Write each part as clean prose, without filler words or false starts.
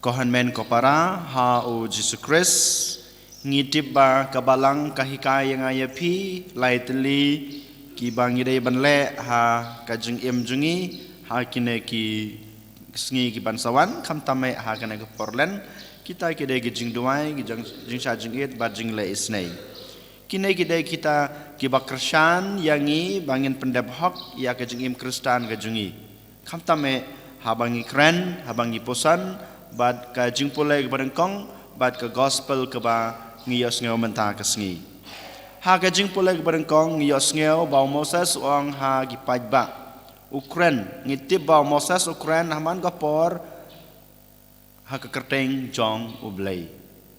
Kohan men kopara ha o Jesus Christ ngitip ba kabalang kahikay yang ayapi laitli ki bangire banle ha kajing jungi ha kine ki sngi ki bansawan kam tame ha kana ke porlen kita kide gijing duai gijang jing sa jing it ba jing le isnei kine kide kita ki bakrsan yangi bangin pendep hok ya kajing Kristan kajungi kam tame ha bangi kren ha bangi posan bad ka jing pulai ke barengkong bad ka gospel ke ba ngiyos ngeo menta ka sngi ha ka jing pulai ke barengkong ngiyos ngeo ba Moses ong ha gi pajba Ukraine ngitip ba Moses Ukraine haman gapor ha ka kerteng jong ublay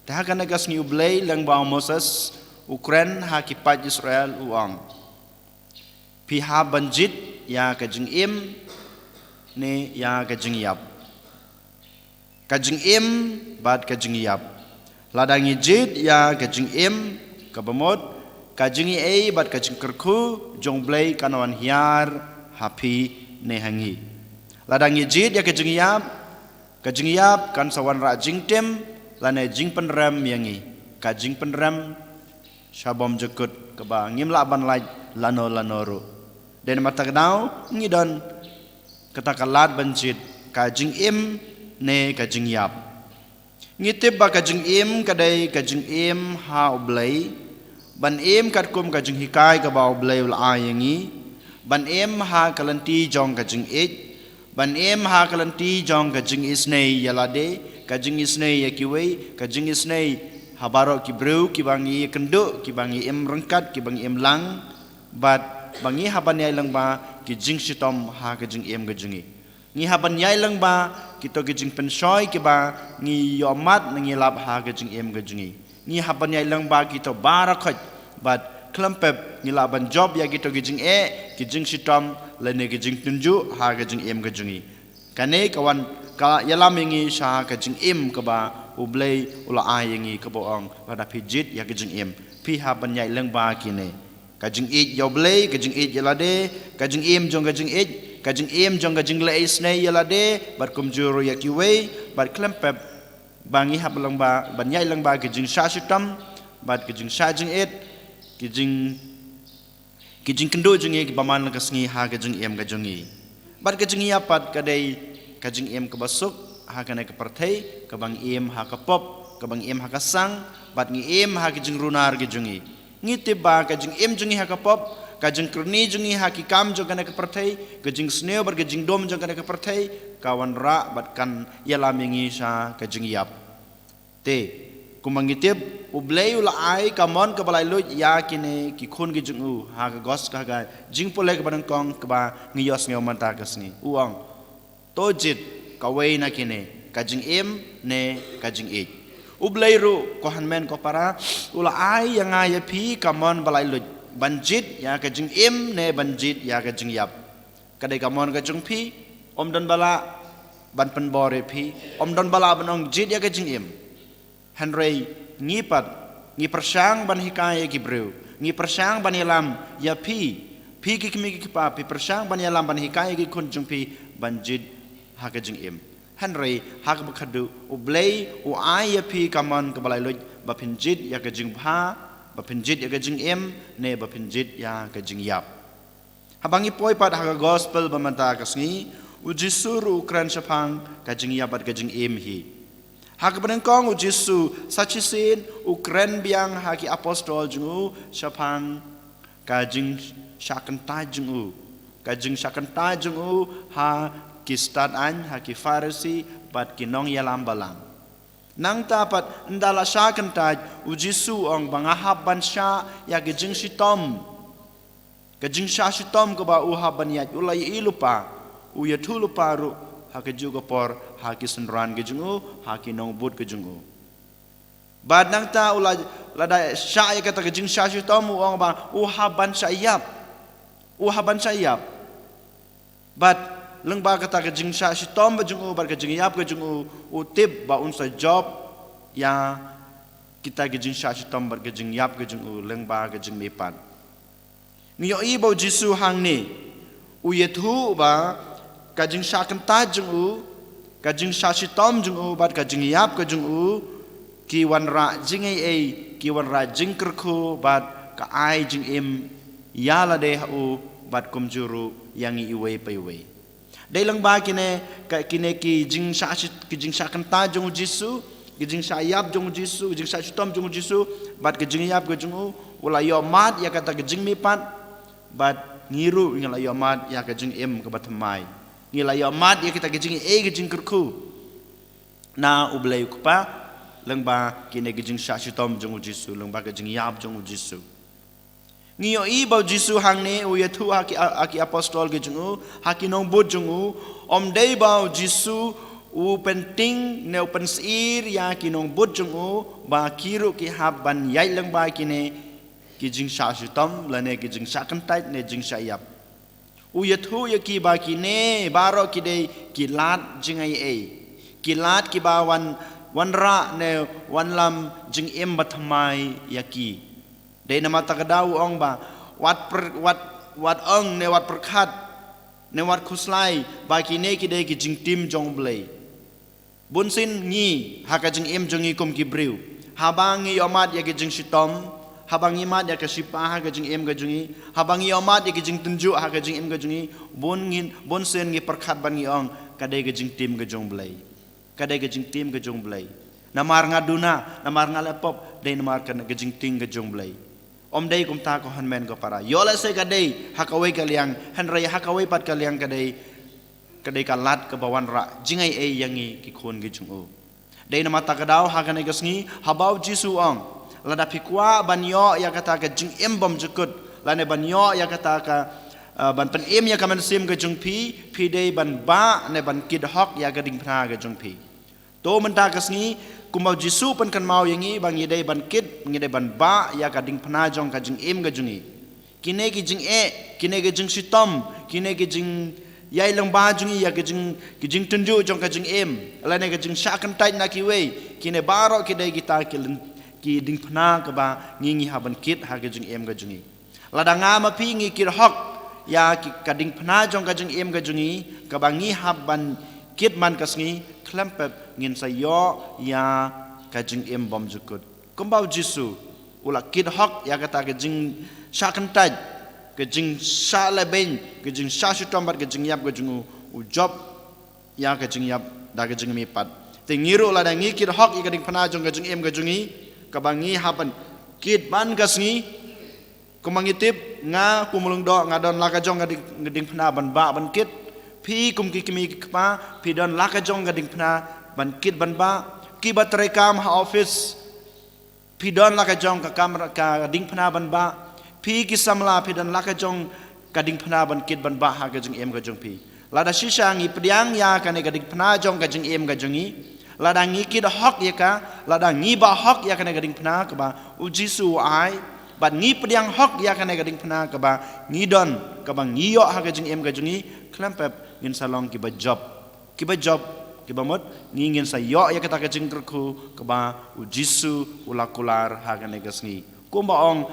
ta ha kana gas ngi ublay lang ba Moses Ukraine ha ki paj Israel uang pi ha banjit ya ka jing ne ya ka jing yap kajing bad kajing yap ladangi jid ya kajing kabamot kajing bad kajing kerku jongblay kanawan hiar happy nehangi ladangi jid ya kajing yap kan sawan ra jing tem lane jing penram yangi kajing penram syabom jekut keba ngim laban laj lano lanoru den matagnaw ngidon katakalat banjid kajing ne kajing yap ngitip ba kajing kadai kajing ha ublay ban katkum kajing hikay ka ba ublay ula ayangi ban ha kalanti jong kajing ban ha kalanti jong kajing isnei yalade kajing isnei yakiway kajing isnei habaro ki breu ki bangi kenduk ki bangi rengkat ki bangi lang bat bangi haban yai lang ba ki jing sitom ha kajing kajingi ngi haban yai lang ba kita gejing pensoy ke ba ngi yomat ngi lab ha gejing gejingi ngi haban yai lang ba kita barakhat bat klempep ngi laban job ya kita gejing gejing sitom lene gejing tunju ha gejing gejingi kane kawan ka yalam ngi sha gejing ke ba ublay ula ayangi ke boong pada pijit ya gejing pi haban yai lang ba kine kajing yoblay kajing yalade kajing jong kajing kajing jong kajing le isnei yalade bar kumjuro yakiwe bar klempep bangi hablang ba banyai lang ba kajing shashitam bar kajing shajing kajing kendo jungi baman kasngi ha kajing kajungi bar kajing yapat kadai kajing kabasuk ha kana kaparthai kabang ha kapop kabang ha kasang bat ngi ha kajing runar kajungi ngitip ba kajing jungi ha kapop kajing kerni jungi ha ki kam jong kana kaparthai kajing sneo bar kajing dom jong kana kaparthai kawan ra bat kan yalamingi sa kajing yap te kumangitip ublay ula ai kamon ka balai lo ya kine ki khun ki jungu ha ka gos ka ga jing pole ka badang kong ka ba ngiyos ngeo manta kasni uang tojit kawai na kine kajing ne kajing ublay ru kohan men ko para ula ai yang ai pi kamon balai lo banjit ya kajing ne banjit ya kajing yap kadai kamon kajing pi om don bala ban penbore pi om don bala banong jit ya kajing henry ngi persang ban hikaya ki breu ngi persang ban yalam ya pi ki kimi ki pa pi persang ban yalam ban hikaya ki kunjung pi banjit ha kajing henry hak bakadu ublay u ai ya pi kamon kabalai lo ba pinjit ya kajing bapinjit ya kajing ne bapinjit ya kajing yap habangi poi pat haga gospel bamanta kasngi ujisuru ukran syapang kajing yap bat kajing hi haga benengkong ujisu sachisin ukran biang haki apostol jungu syapang kajing syakanta jungu ha kistan an haki farisi bat kinong yalam balang nang tapat ndala sya kentaj ujisu ong bangahab bansya ya gejing sitom ke ba uhaban ya ulai ilupa uya tulupa ru ha keju por ha kisenran gejungu ha kinong bud gejungu bad nang ta ulai lada sya ya kata gejing sya sitom ong ba uhaban syayap bad leng ba kata kajing sya sitom bajungu bar kajing yap kajungu utip ba unsa job ya kita kajing sya sitom bar kajing yap kajungu leng ba kajing mepat niyo ibo jisu hang ni uyethu ba kajing sya kan tajungu kajing sasitom jung u bat kajing yap kajung u ki wan ra jing ai ki wan ra jing kerku bat ka ai jing im ya la de u bat kum juru yang i we pai we dai lang ba kine ki jing sa kan ta jung jisu ki jing sa yap jung jisu jing sa sitom jung jisu bat ki jing yap kajung u ula yo mat ya kata ki jing mi pat bat ngiru ngala yo mat ya ka jing im ka bat mai ngila yo mat ya kita gijing gijing kerku na ublay ko pa lang ba kine gijing sasitom jong jisu lang ba gijing yap jong jisu ngiyo ibaw jisu hang ne u yathu aki apostol gijing u haki nong bud jong u om day baw jisu u penting ne open sir ya kinong bud jong u ba kiru ki haban yai lang ba kine gijing sasitom lane gijing sakantai ne jing sayap uyathu yaki ba kine baro kidei kilat jingai kilat ki ba wan ra ne wan lam jing em batmai yaki dei nama takadau ong ba wat ong ne wat perkhat ne wat khuslai ba kine kidei ki jing tim jong blei bunsin ngi haka jing em jongi kum ki briu habangi yomat yaki jing sitom habangi mat ya kasipa ha gajing em gajungi habangi omat ya gajing tunju ha gajing em gajungi bon sen ngi perkhat ban ngi ong kadai gajing tim gajong blai kadai gajing tim gajong blai namar ngaduna namar ngalepop dai namar kan gajing ting gajong blai om dai kum ta ko hanmen ko para yola se kadai hakawai kaliang hanrai hakawai pat kaliang kadai kalat ke bawan ra jingai yangi ki khon gajung o dai namata kadau ha kan gasngi habau jisu ong lada pikwa banyo ya kata ka jing embom jukut lane banyo ya kata ka ban pen em ya kamen sim ka jung pi dei ban ba ne ban kid hok ya gading phna ka jung pi to menta kasni kumau jisu pen kan mau yangi bang dei ban kid ngi dei ban ba ya gading phna jong ka jing em ka jungi kine ki jing kine ki jing sitom kine ki jing yai lang ba jungi ya ki jing tunju jong ka jing em lane ka jing sakan tai na ki wei kine baro ki dei kita ki ding phna ka ba ngi haban kit ha ga jing em ga jungi lada nga ma phi ngi kir hok ya ki ka ding phna jong ga jing em ga jungi ka ba ngi haban kit man kasngi klampep ngin sa yo ya ka jing em bom jukut kumbau jisu ula kit hok ya kata ga jing shakan taj ga jing sha la ben ga jing sha shu tombat ga jing yap ga jungu u job ya ka jing yap da ga jing mi pat te ngiru lada ngi kit hok ya ga ding phna jong ga jing em ga jungi kabangi hapan kit ban kasngi kumangitip nga kumulung do nga don lakajong ngading phna ban ba ban kit phi kum ki kimi kpa phi don lakajong ngading phna ban kit ban ba ki batrai kam ha office phi don lakajong ka kamera ka ding phna ban ba phi ki samla phi don lakajong ka ding phna ban kit ban ba ha ga jing em ga jong phi lada shisha ngi pdiang ya ka ne ga ding phna jong ga jing em ga jongi lada ngi kid hok ya ka lada ngi ba hok ya ka ne gading phna ka ba ujisu ai bat ngi pdiang hok ya ka ne gading phna ka ba ngi don ka ba ngi yo ha ga jing em ga jungi klampep ngin salong ki ba job ki ba mot ngi ngin sa yo ya ka ta ga jing kerku ka ba ujisu ulakular ha ga ne gasngi kumba ong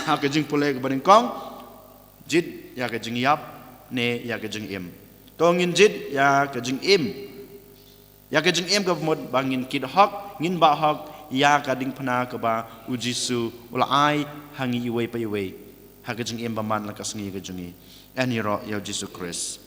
ha ga jing pule ka ba ning kong jit ya ga jing yap ne ya ga jing em to ngin jit ya ga jing em ya ka jing em ka mod bangin kid hok ngin ba hok ya ka ding phna ka ba ujisu ula ai hangi iwei pa iwei ha ka jing em ba man la ka sngi ka jungi ani ro ya jisu Christ